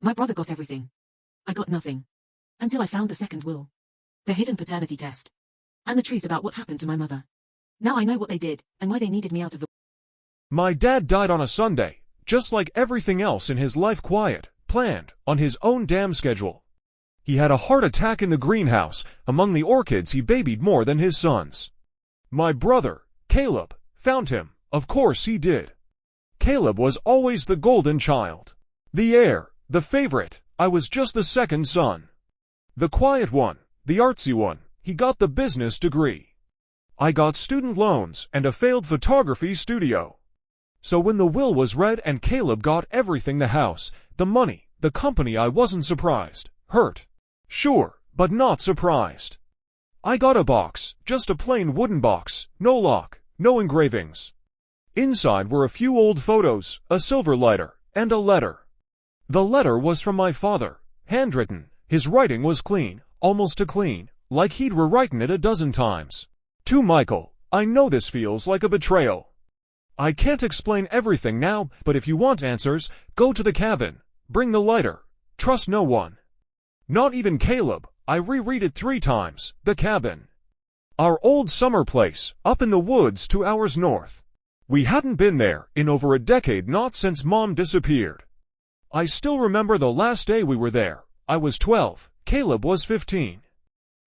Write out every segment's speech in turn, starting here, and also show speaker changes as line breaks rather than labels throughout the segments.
My brother got everything. I got nothing. Until I found the second will. The hidden paternity test. And the truth about what happened to my mother. Now I know what they did, and why they needed me out of the...
My dad died on a Sunday, just like everything else in his life, quiet, planned, on his own damn schedule. He had a heart attack in the greenhouse, among the orchids he babied more than his sons. My brother, Caleb, found him, of course he did. Caleb was always the golden child. The heir, the favorite. I was just the second son. The quiet one, the artsy one. He got the business degree. I got student loans and a failed photography studio. So when the will was read and Caleb got everything, the house, the money, the company, I wasn't surprised. Hurt. Sure, but not surprised. I got a box, just a plain wooden box, no lock, no engravings. Inside were a few old photos, a silver lighter, and a letter. The letter was from my father, handwritten. His writing was clean, almost too clean, like he'd rewritten it a dozen times. To Michael, I know this feels like a betrayal. I can't explain everything now, but if you want answers, go to the cabin. Bring the lighter. Trust no one. Not even Caleb. I reread it 3 times. The cabin. Our old summer place, up in the woods 2 hours north. We hadn't been there in over a decade, not since Mom disappeared. I still remember the last day we were there. I was 12, Caleb was 15.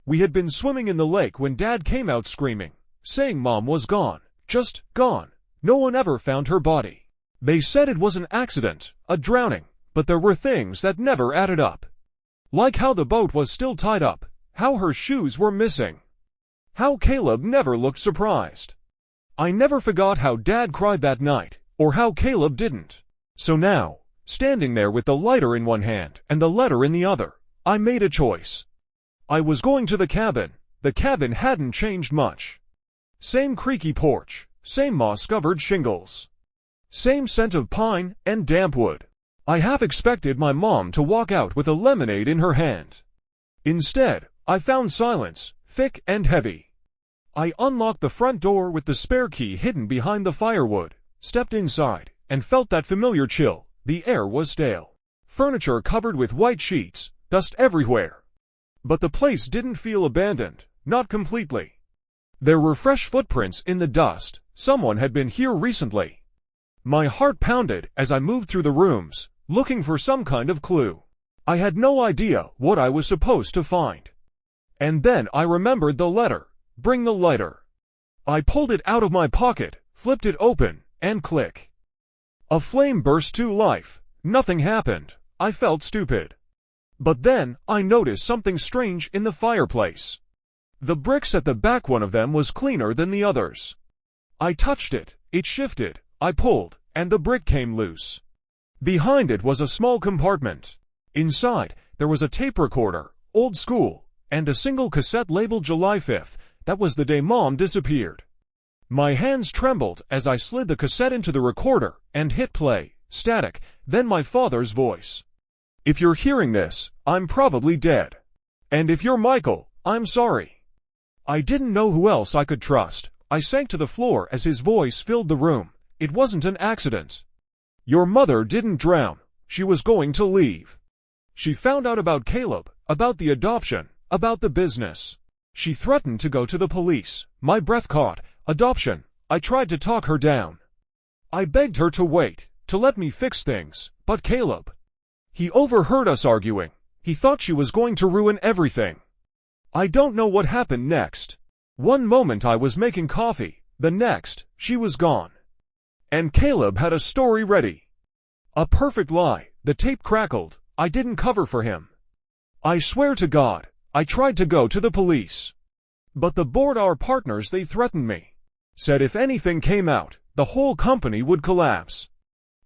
We had been swimming in the lake when Dad came out screaming, saying Mom was gone, just gone. No one ever found her body. They said it was an accident, a drowning, but there were things that never added up. Like how the boat was still tied up, how her shoes were missing, how Caleb never looked surprised. I never forgot how Dad cried that night, or how Caleb didn't. So now, standing there with the lighter in one hand and the letter in the other, I made a choice. I was going to the cabin. The cabin hadn't changed much. Same creaky porch, same moss-covered shingles, same scent of pine and damp wood. I half expected my mom to walk out with a lemonade in her hand. Instead, I found silence, thick and heavy. I unlocked the front door with the spare key hidden behind the firewood, stepped inside, and felt that familiar chill. The air was stale. Furniture covered with white sheets, dust everywhere. But the place didn't feel abandoned, not completely. There were fresh footprints in the dust. Someone had been here recently. My heart pounded as I moved through the rooms, looking for some kind of clue. I had no idea what I was supposed to find. And then I remembered the letter. Bring the lighter. I pulled it out of my pocket, flipped it open, and click. A flame burst to life. Nothing happened. I felt stupid. But then I noticed something strange in the fireplace. The bricks at the back, one of them was cleaner than the others. I touched it, it shifted, I pulled, and the brick came loose. Behind it was a small compartment. Inside, there was a tape recorder, old school, and a single cassette labeled July 5th. That was the day Mom disappeared. My hands trembled as I slid the cassette into the recorder and hit play, static, then my father's voice. If you're hearing this, I'm probably dead. And if you're Michael, I'm sorry. I didn't know who else I could trust. I sank to the floor as his voice filled the room. It wasn't an accident. Your mother didn't drown. She was going to leave. She found out about Caleb, about the adoption, about the business. She threatened to go to the police. My breath caught. Adoption. I tried to talk her down. I begged her to wait, to let me fix things, but Caleb. He overheard us arguing. He thought she was going to ruin everything. I don't know what happened next. One moment I was making coffee, the next, she was gone. And Caleb had a story ready. A perfect lie. The tape crackled. I didn't cover for him. I swear to God, I tried to go to the police. But the board, our partners, they threatened me. Said if anything came out, the whole company would collapse.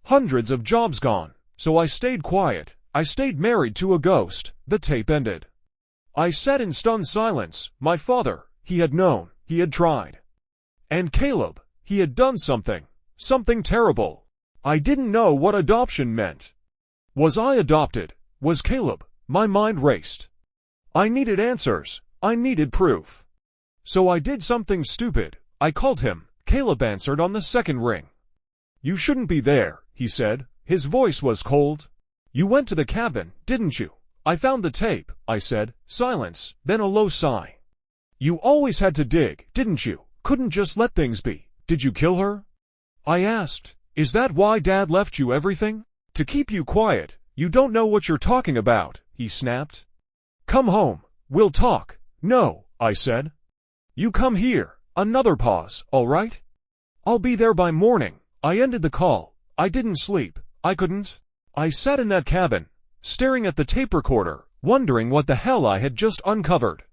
Hundreds of jobs gone. So I stayed quiet. I stayed married to a ghost. The tape ended. I sat in stunned silence. My father, he had known, he had tried. And Caleb, he had done something. Something terrible. I didn't know what adoption meant. Was I adopted? Was Caleb? My mind raced. I needed answers. I needed proof. So I did something stupid. I called him. Caleb answered on the second ring. You shouldn't be there, he said. His voice was cold. You went to the cabin, didn't you? I found the tape, I said. Silence, then a low sigh. You always had to dig, didn't you? Couldn't just let things be. Did you kill her? I asked. Is that why Dad left you everything? To keep you quiet. You don't know what you're talking about, he snapped. Come home. We'll talk. No, I said. You come here. Another pause, all right? I'll be there by morning. I ended the call. I didn't sleep. I couldn't. I sat in that cabin, staring at the tape recorder, wondering what the hell I had just uncovered.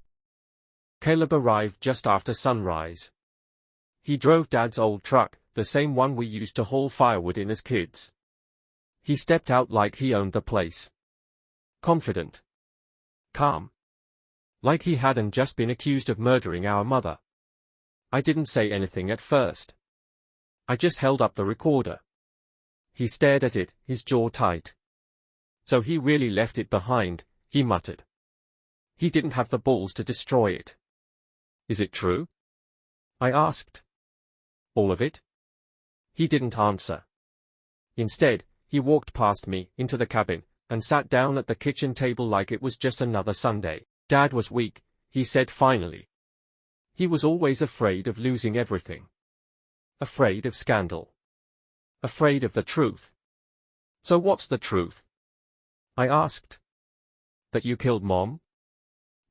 Caleb arrived just after sunrise. He drove Dad's old truck, the same one we used to haul firewood in as kids. He stepped out like he owned the place. Confident. Calm. Like he hadn't just been accused of murdering our mother. I didn't say anything at first. I just held up the recorder. He stared at it, his jaw tight. So he really left it behind, he muttered. He didn't have the balls to destroy it. Is it true? I asked. All of it? He didn't answer. Instead, he walked past me, into the cabin, and sat down at the kitchen table like it was just another Sunday. Dad was weak, he said finally. He was always afraid of losing everything. Afraid of scandal. Afraid of the truth. So what's the truth? I asked. That you killed Mom?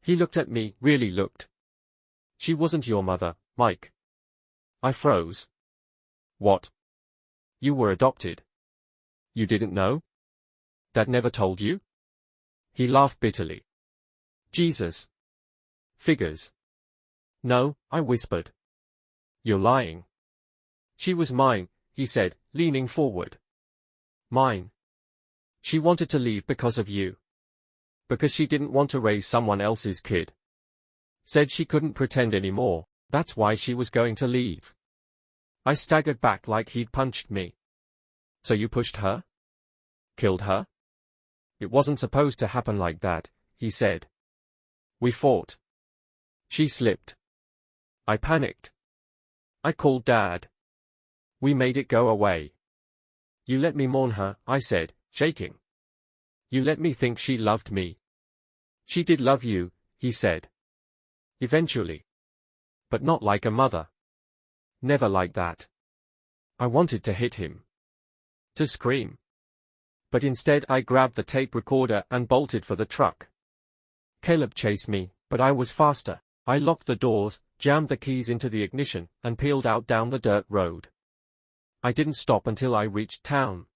He looked at me, really looked. She wasn't your mother, Mike. I froze. What? You were adopted. You didn't know? Dad never told you? He laughed bitterly. Jesus. Figures. No, I whispered. You're lying. She was mine, he said, leaning forward. Mine. She wanted to leave because of you. Because she didn't want to raise someone else's kid. Said she couldn't pretend anymore, that's why she was going to leave. I staggered back like he'd punched me. So you pushed her? Killed her? It wasn't supposed to happen like that, he said. We fought. She slipped. I panicked. I called Dad. We made it go away. You let me mourn her, I said, shaking. You let me think she loved me. She did love you, he said. Eventually. But not like a mother. Never like that. I wanted to hit him. To scream. But instead I grabbed the tape recorder and bolted for the truck. Caleb chased me, but I was faster. I locked the doors, jammed the keys into the ignition, and peeled out down the dirt road. I didn't stop until I reached town.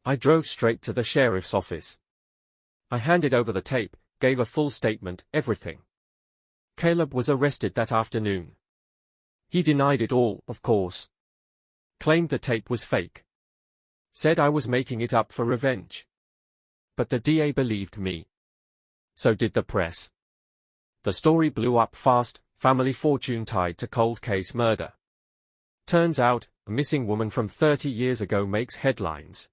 I drove straight to the sheriff's office. I handed over the tape, gave a full statement, everything. Caleb was arrested that afternoon. He denied it all, of course. Claimed the tape was fake. Said I was making it up for revenge. But the DA believed me. So did the press. The story blew up fast, family fortune tied to cold case murder. Turns out, a missing woman from 30 years ago makes headlines.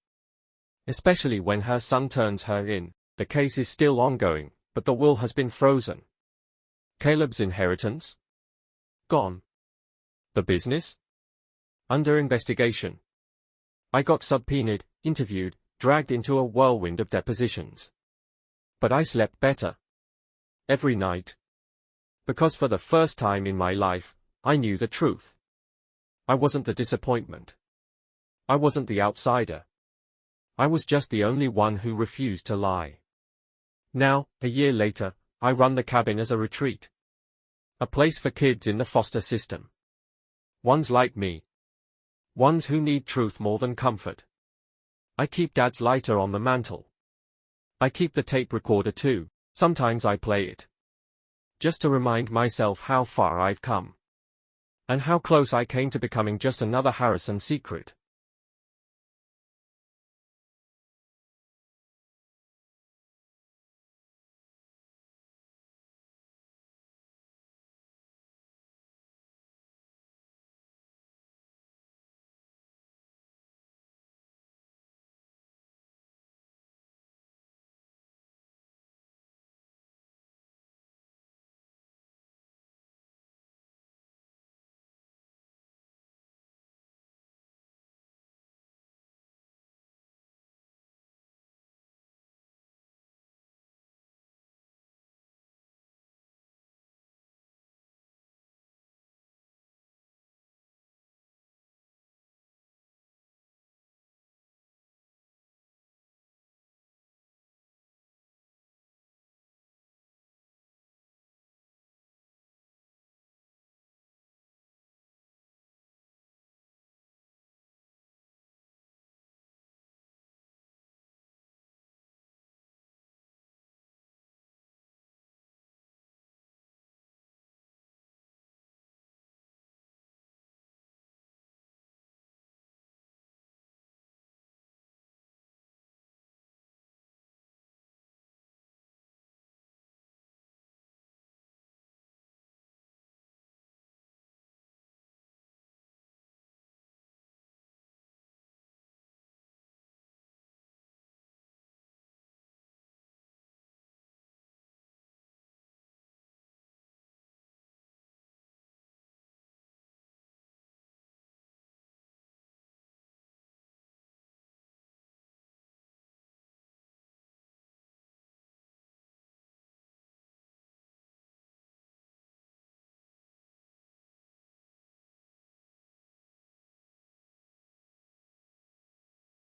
Especially when her son turns her in. The case is still ongoing, but the will has been frozen. Caleb's inheritance? Gone. The business? Under investigation. I got subpoenaed, interviewed, dragged into a whirlwind of depositions. But I slept better. Every night. Because for the first time in my life, I knew the truth. I wasn't the disappointment. I wasn't the outsider. I was just the only one who refused to lie. Now, a year later, I run the cabin as a retreat. A place for kids in the foster system. Ones like me. Ones who need truth more than comfort. I keep Dad's lighter on the mantle. I keep the tape recorder too, sometimes I play it. Just to remind myself how far I've come. And how close I came to becoming just another Harrison secret.